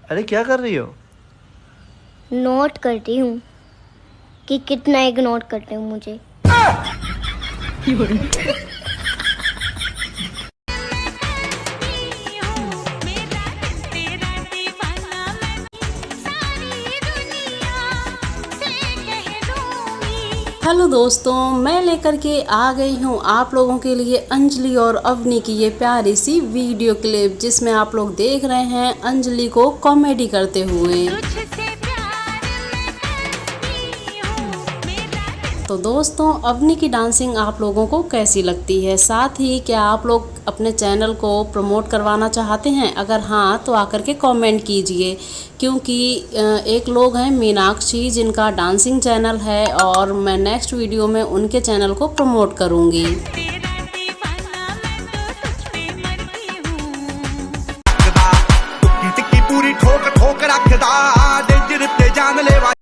अरे क्या कर रही हो? नोट कर रही हूँ कि कितना इग्नोर करते हो मुझे। हेलो दोस्तों, मैं लेकर के आ गई हूँ आप लोगों के लिए अंजलि और अवनी की ये प्यारी सी वीडियो क्लिप, जिसमें आप लोग देख रहे हैं अंजलि को कॉमेडी करते हुए। तो दोस्तों, अवनी की डांसिंग आप लोगों को कैसी लगती है? साथ ही क्या आप लोग अपने चैनल को प्रमोट करवाना चाहते हैं? अगर हाँ तो आकर के कमेंट कीजिए, क्योंकि एक लोग हैं मीनाक्षी, जिनका डांसिंग चैनल है और मैं नेक्स्ट वीडियो में उनके चैनल को प्रमोट करूँगी। पूरी ठोक ठोक रखदा